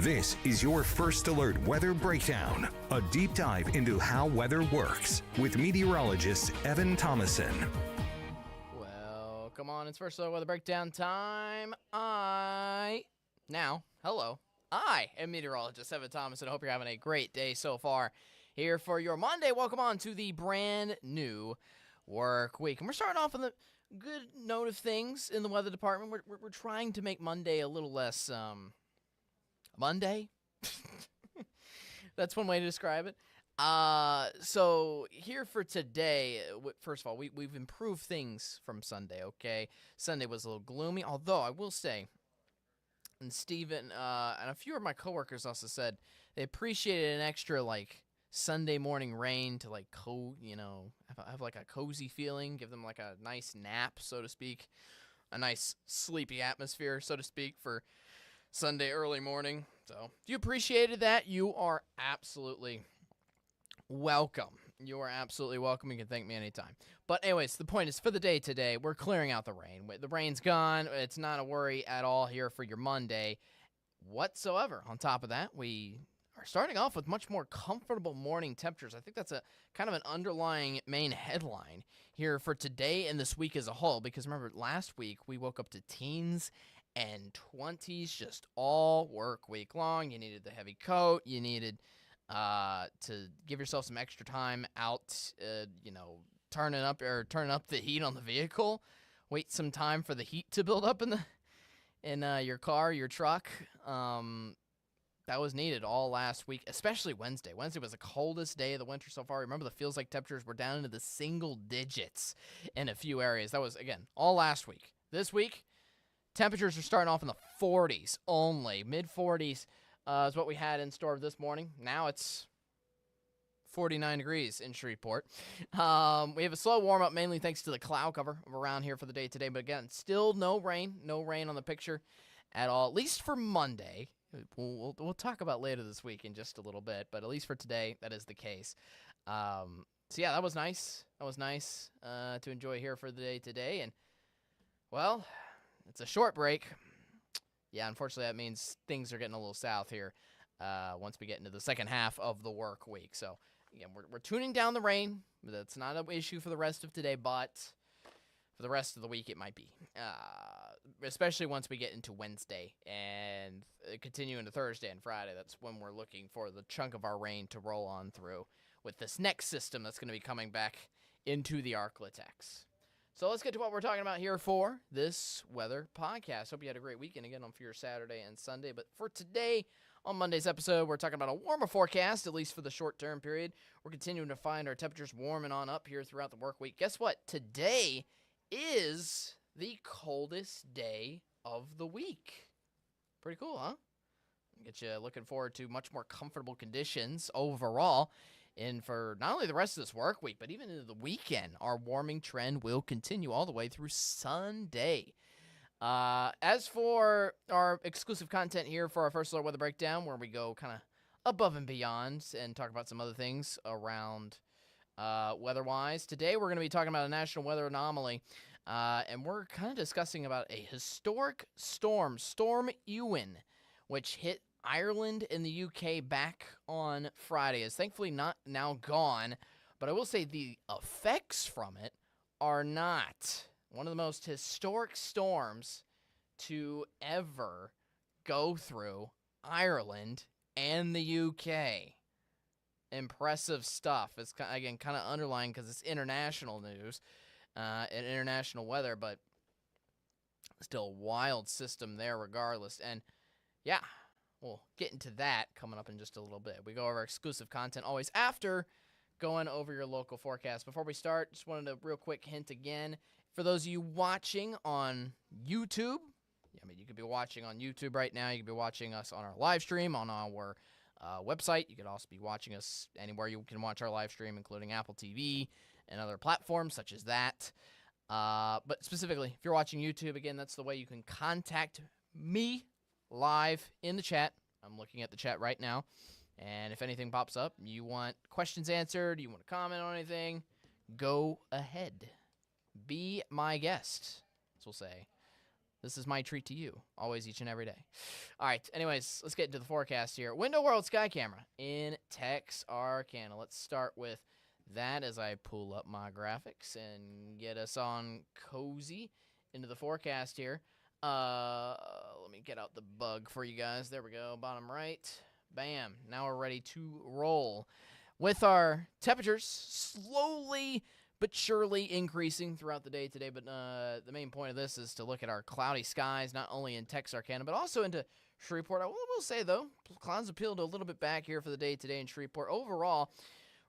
This is your First Alert Weather Breakdown, a deep dive into how weather works with meteorologist Evan Thomason. Well, come on, it's First Alert Weather Breakdown time. Hello. I am meteorologist Evan Thomason. I hope you're having a great day so far here for your Monday. Welcome on to the brand new work week. And we're starting off on the good note of things in the weather department. We're trying to make Monday a little less, Monday? That's one way to describe it. So here for today, first of all, we've improved things from Sunday, okay? Sunday was a little gloomy, although I will say, and Steven and a few of my coworkers also said they appreciated an extra, Sunday morning rain to, have like a cozy feeling, give them like a nice nap, so to speak, a nice sleepy atmosphere, so to speak, for Sunday early morning. So if you appreciated that, you are absolutely welcome. You are absolutely welcome. You can thank me anytime. But anyways, the point is, for the day today, we're clearing out the rain. The rain's gone. It's not a worry at all here for your Monday whatsoever. On top of that, we are starting off with much more comfortable morning temperatures. I think that's a kind of an underlying main headline here for today and this week as a whole, because remember, last week we woke up to teens and 20s just all work week long. You needed the heavy coat. You needed to give yourself some extra time out, turning up the heat on the vehicle. Wait some time for the heat to build up in your car, your truck. That was needed all last week, especially Wednesday. Wednesday was the coldest day of the winter so far. Remember, the feels like temperatures were down into the single digits in a few areas. That was, again, all last week. This week, temperatures are starting off in the 40s only. Mid-40s is what we had in store this morning. Now it's 49 degrees in Shreveport. We have a slow warm-up, mainly thanks to the cloud cover around here for the day today. But again, still no rain on the picture at all, at least for Monday. We'll talk about later this week in just a little bit, but at least for today, that is the case. So yeah, that was nice. That was nice to enjoy here for the day today. And, well, it's a short break. Yeah, unfortunately, that means things are getting a little south here once we get into the second half of the work week. So, again, we're tuning down the rain. That's not an issue for the rest of today, but for the rest of the week, it might be. Especially once we get into Wednesday and continue into Thursday and Friday. That's when we're looking for the chunk of our rain to roll on through with this next system that's going to be coming back into the Arclitex. So let's get to what we're talking about here for this weather podcast. Hope you had a great weekend again for your Saturday and Sunday. But for today, on Monday's episode, we're talking about a warmer forecast, at least for the short-term period. We're continuing to find our temperatures warming on up here throughout the work week. Guess what? Today is the coldest day of the week. Pretty cool, huh? Get you looking forward to much more comfortable conditions overall. And for not only the rest of this work week, but even into the weekend, our warming trend will continue all the way through Sunday. As for our exclusive content here for our First Alert Weather Breakdown, where we go kind of above and beyond and talk about some other things around weather-wise, today we're going to be talking about a national weather anomaly, and we're kind of discussing about a historic storm, Storm Eowyn, which hit Ireland and the UK back on Friday. It's thankfully not now gone, but I will say the effects from it are not one of the most historic storms to ever go through Ireland and the UK. Impressive stuff. It's, again, kind of underlying because it's international news and international weather, but still a wild system there regardless. And, yeah, we'll get into that coming up in just a little bit. We go over exclusive content always after going over your local forecast. Before we start, just wanted a real quick hint again. For those of you watching on YouTube, you could be watching on YouTube right now. You could be watching us on our live stream on our website. You could also be watching us anywhere you can watch our live stream, including Apple TV and other platforms such as that. But specifically, if you're watching YouTube, again, that's the way you can contact me live in the chat. I'm looking at the chat right now. And if anything pops up, you want questions answered, you want to comment on anything, go ahead. Be my guest, as we'll say. This is my treat to you, always, each and every day. All right, anyways, let's get into the forecast here. Window World Sky Camera in Texarkana. Let's start with that as I pull up my graphics and get us on cozy into the forecast here. Let me get out the bug for you guys. There we go, bottom right. Bam. Now we're ready to roll with our temperatures slowly but surely increasing throughout the day today. But the main point of this is to look at our cloudy skies, not only in Texarkana, but also into Shreveport. I will say, though, clouds have peeled a little bit back here for the day today in Shreveport. Overall,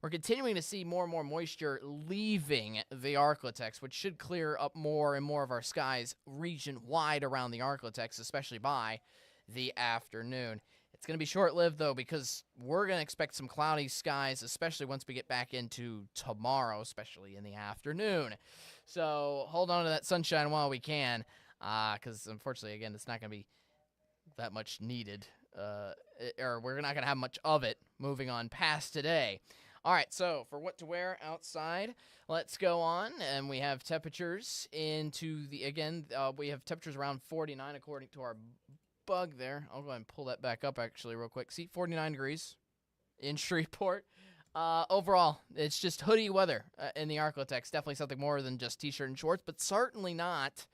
we're continuing to see more and more moisture leaving the Arklatex, which should clear up more and more of our skies region-wide around the Arklatex, especially by the afternoon. It's going to be short-lived, though, because we're going to expect some cloudy skies, especially once we get back into tomorrow, especially in the afternoon. So hold on to that sunshine while we can, because, unfortunately, again, it's not going to be that much needed, or we're not going to have much of it moving on past today. All right, so for what to wear outside, let's go on, and we have temperatures into the, again, we have temperatures around 49 according to our bug there. I'll go ahead and pull that back up actually real quick. See, 49 degrees in Shreveport. Overall, it's just hoodie weather in the Arklatex. Definitely something more than just t-shirt and shorts, but certainly not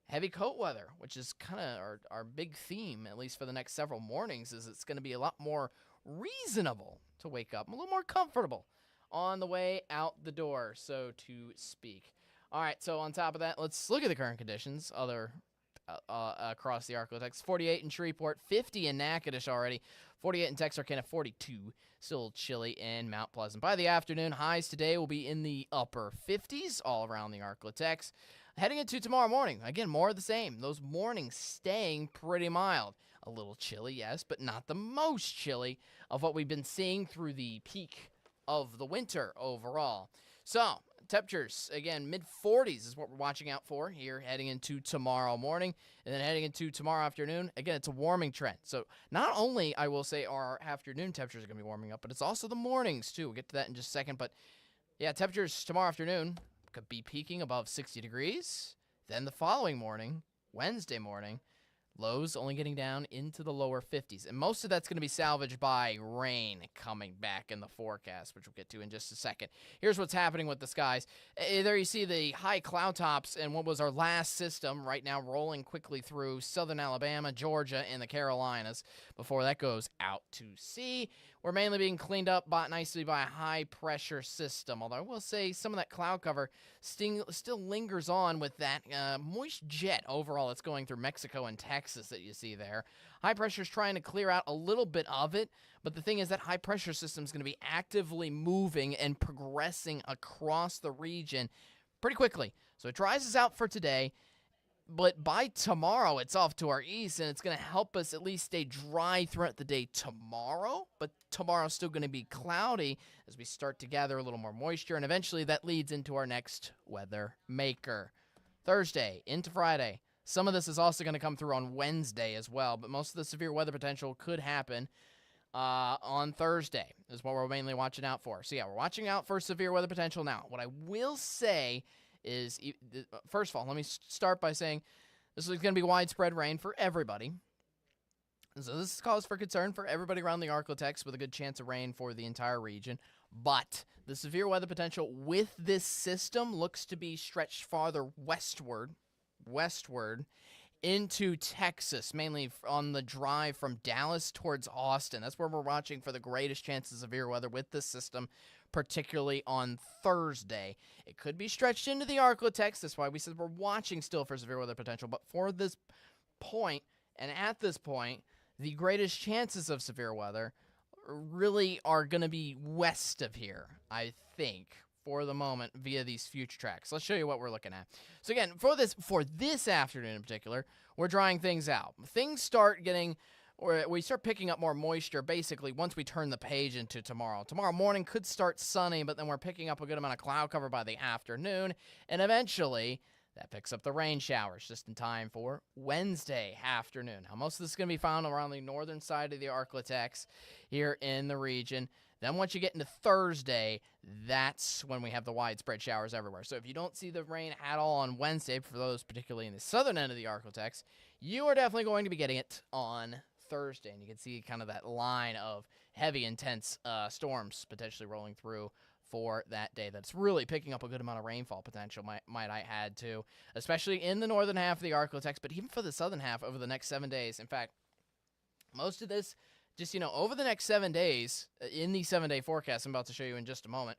heavy coat weather, which is kind of our big theme, at least for the next several mornings, is it's going to be a lot more reasonable to wake up, a little more comfortable on the way out the door, so to speak. All right, so on top of that, let's look at the current conditions. Across the Arklatex. 48 in Shreveport, 50 in Natchitoches already, 48 in Texarkana, 42. Still chilly in Mount Pleasant. By the afternoon, highs today will be in the upper 50s all around the Arklatex. Heading into tomorrow morning, again, more of the same. Those mornings staying pretty mild. A little chilly, yes, but not the most chilly of what we've been seeing through the peak of the winter overall. So, temperatures, again, mid-40s is what we're watching out for here heading into tomorrow morning. And then heading into tomorrow afternoon, again, it's a warming trend. So not only, I will say, our afternoon temperatures are going to be warming up, but it's also the mornings, too. We'll get to that in just a second. But, yeah, temperatures tomorrow afternoon could be peaking above 60 degrees. Then the following morning, Wednesday morning, lows only getting down into the lower 50s. And most of that's going to be salvaged by rain coming back in the forecast, which we'll get to in just a second. Here's what's happening with the skies. There you see the high cloud tops and what was our last system right now rolling quickly through southern Alabama, Georgia, and the Carolinas before that goes out to sea. We're mainly being cleaned up nicely by a high-pressure system, although I will say some of that cloud cover still lingers on with that moist jet overall that's going through Mexico and Texas that you see there. High pressure is trying to clear out a little bit of it, but the thing is that high-pressure system is going to be actively moving and progressing across the region pretty quickly. So it dries us out for today. But by tomorrow, it's off to our east, and it's going to help us at least stay dry throughout the day tomorrow. But tomorrow's still going to be cloudy as we start to gather a little more moisture, and eventually that leads into our next weather maker. Thursday into Friday. Some of this is also going to come through on Wednesday as well, but most of the severe weather potential could happen on Thursday is what we're mainly watching out for. So, yeah, we're watching out for severe weather potential now. What I will say is, first of all, let me start by saying this is going to be widespread rain for everybody. So this is cause for concern for everybody around the Arklatex with a good chance of rain for the entire region. But the severe weather potential with this system looks to be stretched farther westward into Texas, mainly on the drive from Dallas towards Austin. That's where we're watching for the greatest chances of severe weather with this system, particularly on Thursday. It could be stretched into the Arklatex. That's why we said we're watching still for severe weather potential. But for this point, and at this point, the greatest chances of severe weather really are going to be west of here, I think, for the moment via these future tracks. Let's show you what we're looking at. So again, for this afternoon in particular, we're drying things out. Things start getting, or we start picking up more moisture basically once we turn the page into tomorrow. Tomorrow morning could start sunny, but then we're picking up a good amount of cloud cover by the afternoon, and eventually that picks up the rain showers just in time for Wednesday afternoon. Now, most of this is going to be found around the northern side of the Arklatex here in the region. Then once you get into Thursday, that's when we have the widespread showers everywhere. So if you don't see the rain at all on Wednesday, for those particularly in the southern end of the Arklatex, you are definitely going to be getting it on Thursday. And you can see kind of that line of heavy, intense storms potentially rolling through for that day. That's really picking up a good amount of rainfall potential, might I add, too, especially in the northern half of the Arklatex, but even for the southern half over the next 7 days. In fact, most of this, just, over the next 7 days, in the 7-day forecast I'm about to show you in just a moment,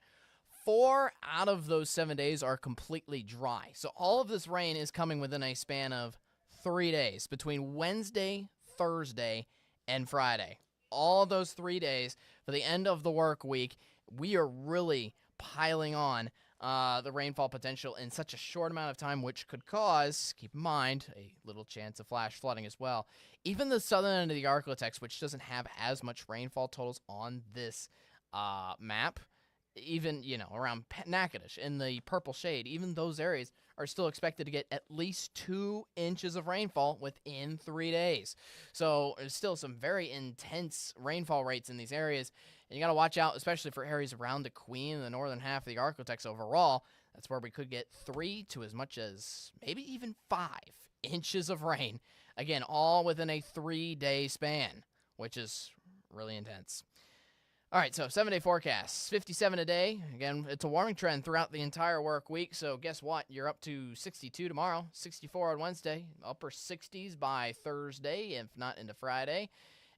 4 out of those 7 days are completely dry. So all of this rain is coming within a span of 3 days, between Wednesday, Thursday, and Friday. All of those 3 days for the end of the work week, we are really piling on the rainfall potential in such a short amount of time, which could cause, keep in mind, a little chance of flash flooding as well. Even the southern end of the Arklatex, which doesn't have as much rainfall totals on this map, even, around Natchitoches in the purple shade, even those areas are still expected to get at least 2 inches of rainfall within 3 days. So there's still some very intense rainfall rates in these areas. And you got to watch out, especially for areas around the Queen and the northern half of the Arklatex overall. That's where we could get 3 to as much as maybe even 5 inches of rain. Again, all within a 3-day span, which is really intense. All right, so 7-day forecast, 57 a day. Again, it's a warming trend throughout the entire work week. So guess what? You're up to 62 tomorrow, 64 on Wednesday, upper 60s by Thursday, if not into Friday.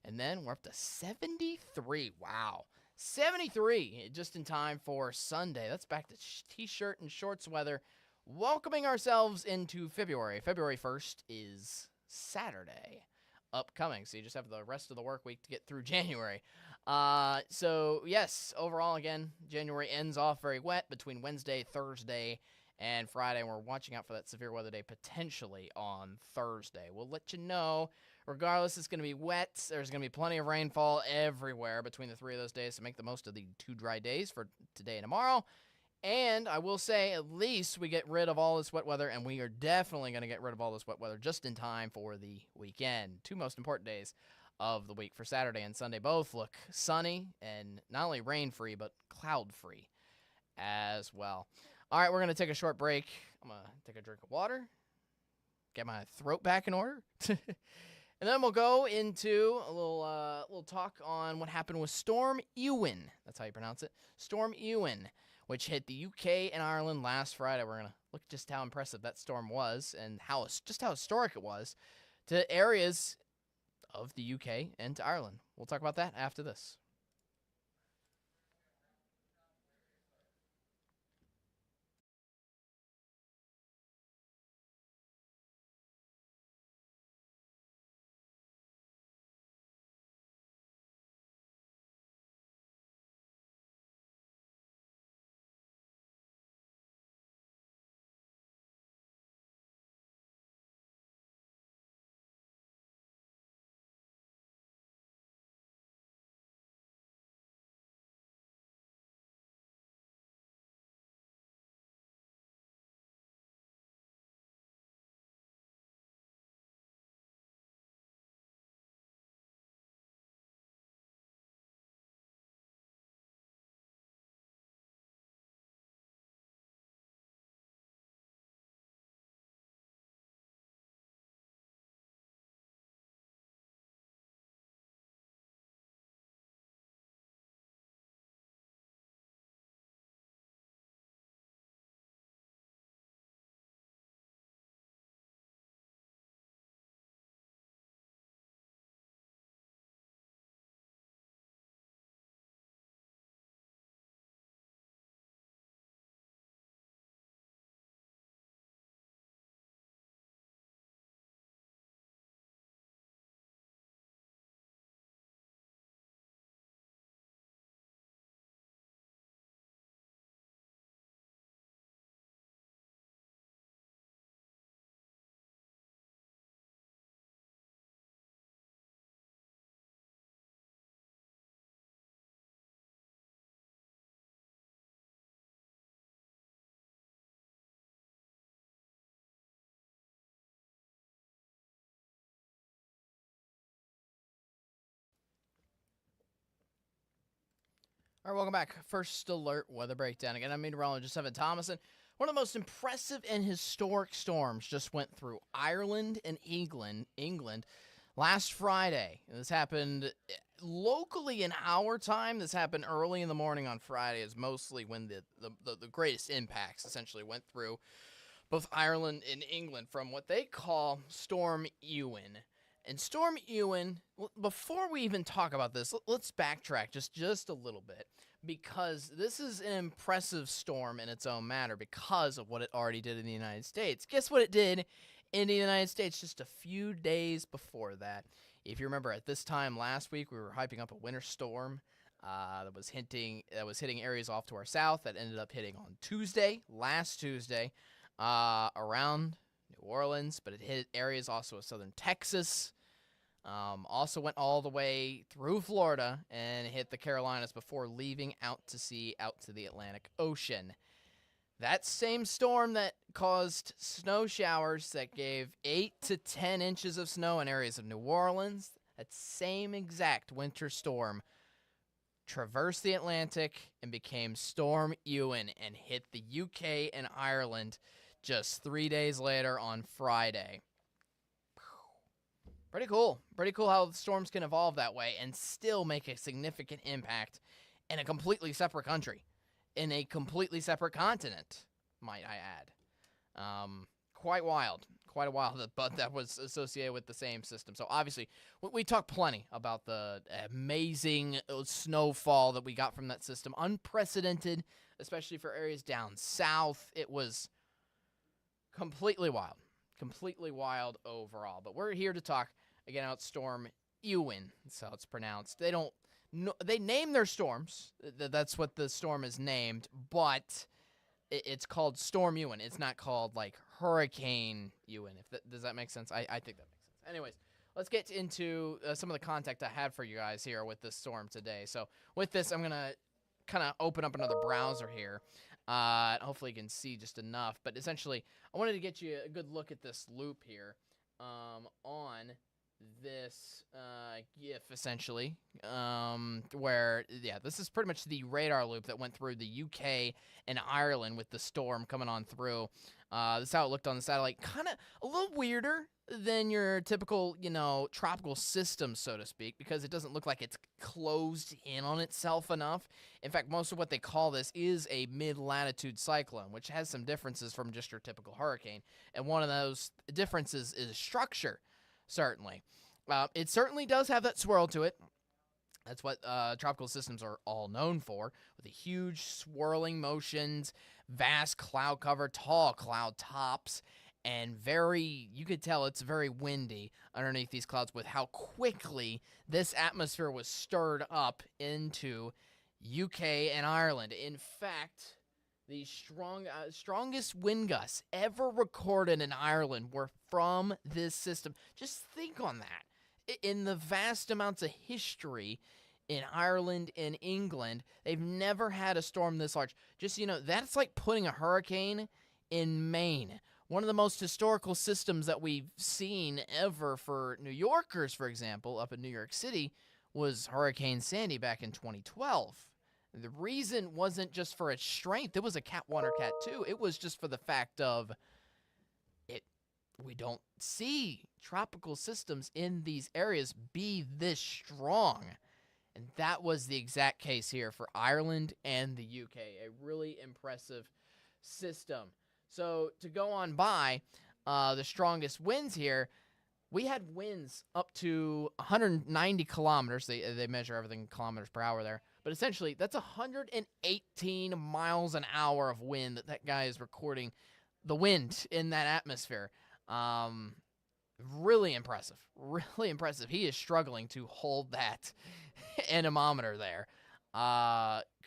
And then we're up to 73. Wow. 73 just in time for Sunday. That's back to t-shirt and shorts weather. Welcoming ourselves into February. February 1st is Saturday upcoming. So you just have the rest of the work week to get through January. So yes, overall, again, January ends off very wet between Wednesday, Thursday, and Friday. We're watching out for that severe weather day potentially on Thursday. We'll let you know. Regardless, it's going to be wet. There's going to be plenty of rainfall everywhere between the 3 of those days to make the most of the 2 dry days for today and tomorrow. And I will say, at least we get rid of all this wet weather, and we are definitely going to get rid of all this wet weather just in time for the weekend. 2 most important days of the week for Saturday and Sunday. Both look sunny and not only rain-free, but cloud-free as well. All right, we're going to take a short break. I'm going to take a drink of water, get my throat back in order. And then we'll go into a little talk on what happened with Storm Eowyn. That's how you pronounce it. Storm Eowyn, which hit the UK and Ireland last Friday. We're going to look just how impressive that storm was and how historic it was to areas of the UK and to Ireland. We'll talk about that after this. All right, welcome back. First alert weather breakdown. Again, I'm meteorologist Evan Thomason. One of the most impressive and historic storms just went through Ireland and England last Friday. This happened locally in our time. This happened early in the morning on Friday, is mostly when the greatest impacts essentially went through both Ireland and England from what they call Storm Eowyn. And Storm Eowyn, before we even talk about this, let's backtrack just a little bit, because this is an impressive storm in its own manner because of what it already did in the United States. Guess what it did in the United States just a few days before that? If you remember, at this time last week, we were hyping up a winter storm that was hitting areas off to our south that ended up hitting on last Tuesday, around New Orleans, but it hit areas also of southern Texas, also went all the way through Florida and hit the Carolinas before leaving out to sea, out to the Atlantic Ocean. That same storm that caused snow showers that gave 8 to 10 inches of snow in areas of New Orleans, that same exact winter storm traversed the Atlantic and became Storm Eowyn and hit the UK and Ireland just 3 days later on Friday. Pretty cool. Pretty cool how the storms can evolve that way and still make a significant impact in a completely separate country, in a completely separate continent, might I add. Quite wild. Quite a while, but that was associated with the same system. So obviously, we talked plenty about the amazing snowfall that we got from that system. Unprecedented, especially for areas down south. It was completely wild overall. But we're here to talk again about Storm Eowyn. That's how it's pronounced. They name their storms. That's what the storm is named, but it's called Storm Eowyn. It's not called like Hurricane Eowyn. Does that make sense? I think that makes sense. Anyways, let's get into some of the content I had for you guys here with this storm today. So with this, I'm gonna kind of open up another browser here. Hopefully you can see just enough, but essentially I wanted to get you a good look at this loop here on this GIF, essentially, where, yeah, this is pretty much the radar loop that went through the UK and Ireland with the storm coming on through. This is how it looked on the satellite. Kind of a little weirder than your typical, tropical system, so to speak, because it doesn't look like it's closed in on itself enough. In fact, most of what they call this is a mid-latitude cyclone, which has some differences from just your typical hurricane. And one of those differences is structure, certainly. It certainly does have that swirl to it. That's what tropical systems are all known for, with the huge swirling motions, vast cloud cover, tall cloud tops, and you could tell it's very windy underneath these clouds with how quickly this atmosphere was stirred up into UK and Ireland. In fact, the strongest wind gusts ever recorded in Ireland were from this system. Just think on that. In the vast amounts of history in Ireland and England, they've never had a storm this large. Just, that's like putting a hurricane in Maine. One of the most historical systems that we've seen ever for New Yorkers, for example, up in New York City, was Hurricane Sandy back in 2012. The reason wasn't just for its strength. It was a Cat 1 or Cat 2. It was just for the fact of we don't see tropical systems in these areas be this strong. And that was the exact case here for Ireland and the UK. A really impressive system. So to go on by the strongest winds here, we had winds up to 190 kilometers. They measure everything in kilometers per hour there. But essentially, that's 118 miles an hour of wind that guy is recording the wind in that atmosphere. Really impressive. Really impressive. He is struggling to hold that anemometer there.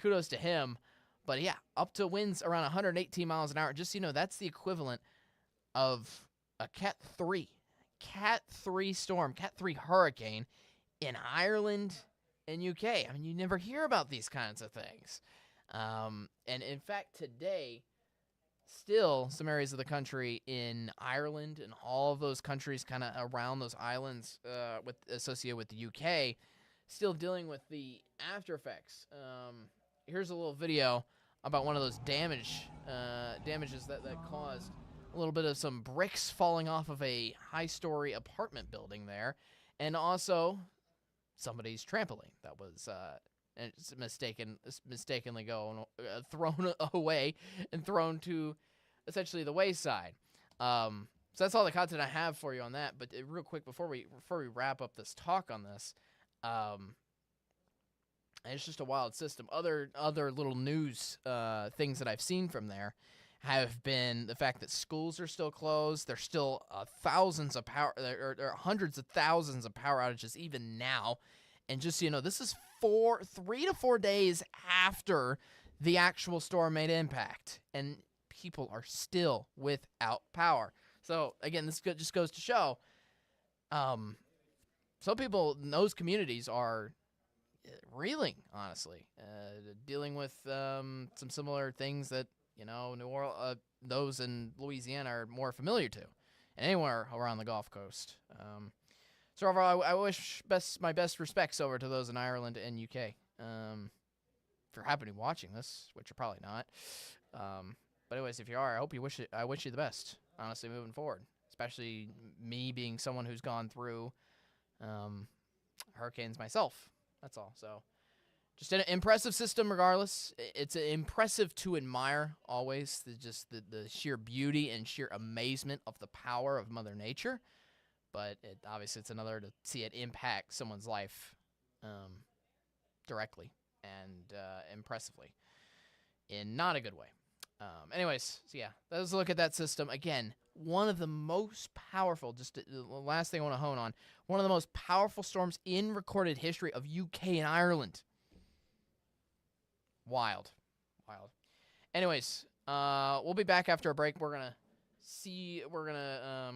Kudos to him. But yeah, up to winds around 118 miles an hour. Just so you know, that's the equivalent of a Cat 3. Cat 3 storm, Cat 3 hurricane in Ireland and UK. I mean, you never hear about these kinds of things. And in fact, today, still some areas of the country in Ireland and all of those countries kind of around those islands associated with the UK, still dealing with the after effects here's a little video about one of those damages that caused a little bit of some bricks falling off of a high-story apartment building there, and also somebody's trampoline that was mistakenly thrown away and thrown to essentially the wayside. So that's all the content I have for you on that. But real quick, before we wrap up this talk on this, it's just a wild system. Other little news things that I've seen from there have been the fact that schools are still closed. There's still thousands of power, or hundreds of thousands of power outages even now. And just so you know, this is 3 to 4 days after the actual storm made impact, and people are still without power. So again, this just goes to show, some people in those communities are reeling, honestly, dealing with some similar things that New Orleans, those in Louisiana are more familiar to, and anywhere around the Gulf Coast. So overall, I wish my best respects over to those in Ireland and UK. If you're happen to be watching this, which you're probably not. But anyways, if you are, I wish you the best, honestly, moving forward. Especially me being someone who's gone through hurricanes myself. That's all. So just an impressive system regardless. It's impressive to admire always, the sheer beauty and sheer amazement of the power of Mother Nature. But obviously it's another to see it impact someone's life directly and impressily in not a good way. Anyways, so yeah, let's look at that system. Again, one of the most powerful, just the last thing I want to hone on, one of the most powerful storms in recorded history of UK and Ireland. Wild. Anyways, we'll be back after a break. We're going to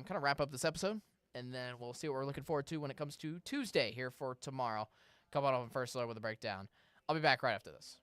kind of wrap up this episode, and then we'll see what we're looking forward to when it comes to Tuesday here for tomorrow. Come on over First Alert with a breakdown. I'll be back right after this.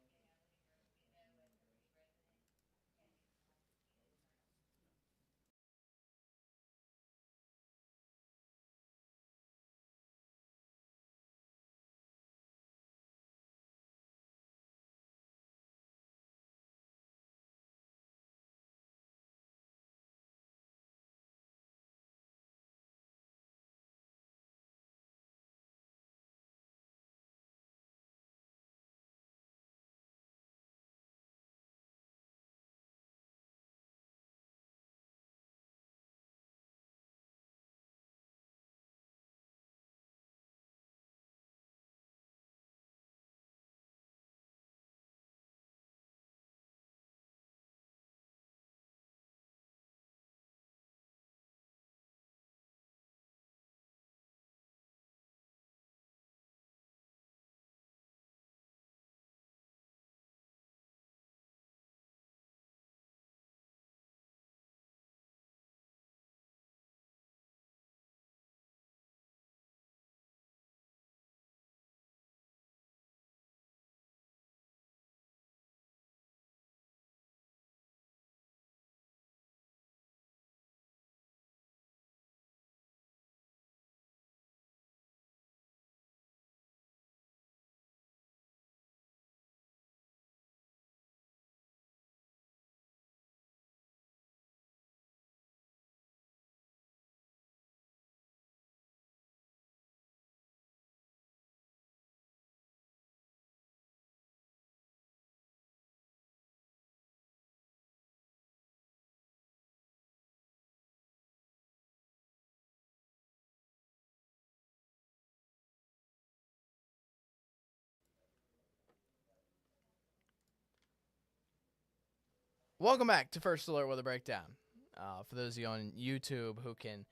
Welcome back to First Alert with a breakdown. For those of you on YouTube who can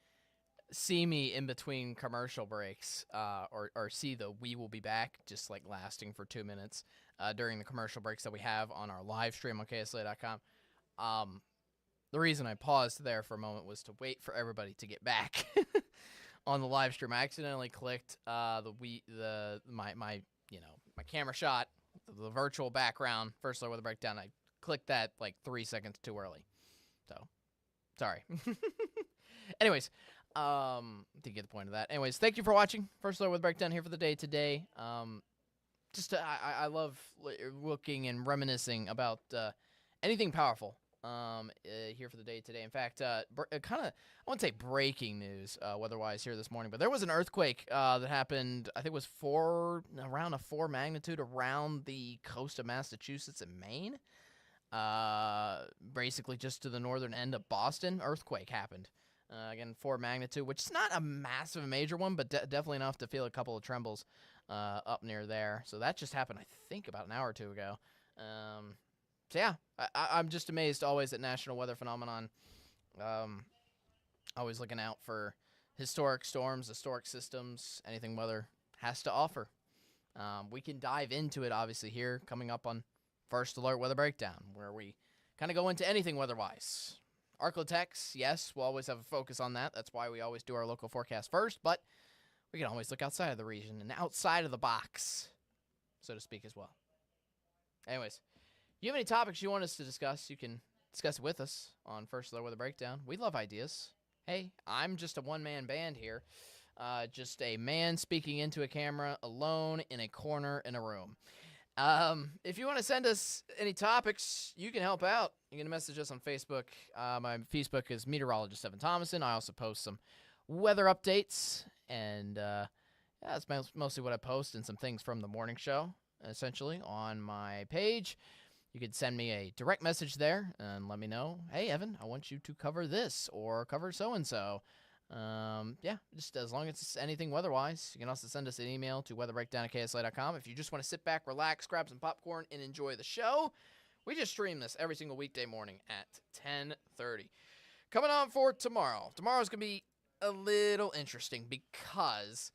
see me in between commercial breaks, or see the "we will be back" just like lasting for 2 minutes during the commercial breaks that we have on our live stream on KSLA.com. The reason I paused there for a moment was to wait for everybody to get back on the live stream. I accidentally clicked my camera shot, the virtual background, First Alert with a breakdown. I clicked that like 3 seconds too early. So, sorry. Anyways, didn't get the point of that. Anyways, thank you for watching. First Alert with a breakdown here for the day today. I love looking and reminiscing about anything powerful here for the day today. In fact, kind of, I wouldn't say breaking news weather-wise here this morning, but there was an earthquake that happened, I think it was around a 4 magnitude around the coast of Massachusetts and Maine. Basically just to the northern end of Boston, earthquake happened. Again, 4 magnitude, which is not a massive major one, but definitely enough to feel a couple of trembles up near there. So that just happened, I think, about an hour or two ago. So yeah, I'm just amazed always at National Weather Phenomenon. Always looking out for historic storms, historic systems, anything weather has to offer. We can dive into it, obviously, here coming up on First Alert Weather Breakdown, where we kind of go into anything weather-wise. Arclitex, yes, we'll always have a focus on that. That's why we always do our local forecast first, but we can always look outside of the region and outside of the box, so to speak, as well. Anyways, you have any topics you want us to discuss, you can discuss it with us on First Alert Weather Breakdown. We love ideas. Hey, I'm just a one-man band here. Just a man speaking into a camera alone in a corner in a room. If you want to send us any topics, you can help out. You can message us on Facebook. My Facebook is Meteorologist Evan Thomason. I also post some weather updates, and yeah, that's mostly what I post, and some things from the morning show, essentially, on my page. You could send me a direct message there and let me know, hey, Evan, I want you to cover this or cover so-and-so. Yeah, just as long as it's anything weather-wise. You can also send us an email to weatherbreakdown@ksla.com. If you just want to sit back, relax, grab some popcorn, and enjoy the show. We just stream this every single weekday morning at 10:30. Coming on for tomorrow. Tomorrow's going to be a little interesting because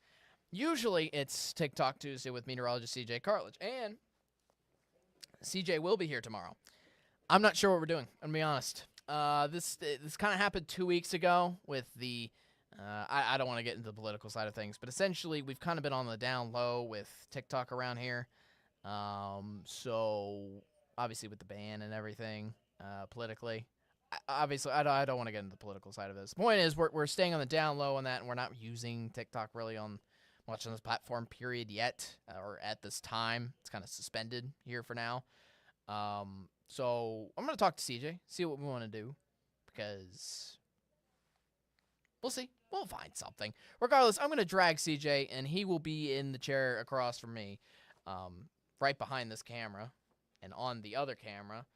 usually it's TikTok Tuesday with meteorologist CJ Cartledge, and CJ will be here tomorrow. I'm not sure what we're doing, I'm going to be honest. This kind of happened 2 weeks ago with the, I don't want to get into the political side of things, but essentially we've kind of been on the down low with TikTok around here. So obviously with the ban and everything, politically, obviously I don't want to get into the political side of this. The point is we're staying on the down low on that, and we're not using TikTok really on much on this platform period yet, or at this time. It's kind of suspended here for now. So I'm going to talk to CJ, see what we want to do, because we'll see. We'll find something. Regardless, I'm going to drag CJ, and he will be in the chair across from me, right behind this camera and on the other camera.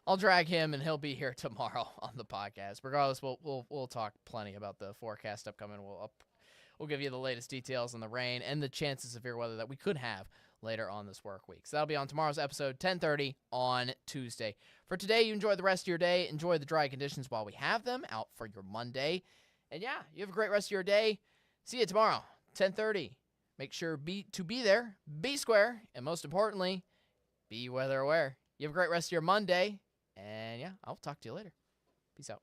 I'll drag him, and he'll be here tomorrow on the podcast. Regardless, we'll talk plenty about the forecast upcoming. We'll give you the latest details on the rain and the chances of severe weather that we could have later on this work week. So that'll be on tomorrow's episode, 10:30 on Tuesday. For today, you enjoy the rest of your day. Enjoy the dry conditions while we have them out for your Monday. And yeah, you have a great rest of your day. See you tomorrow, 10:30. Make sure to be there, be square, and most importantly, be weather aware. You have a great rest of your Monday. And yeah, I'll talk to you later. Peace out.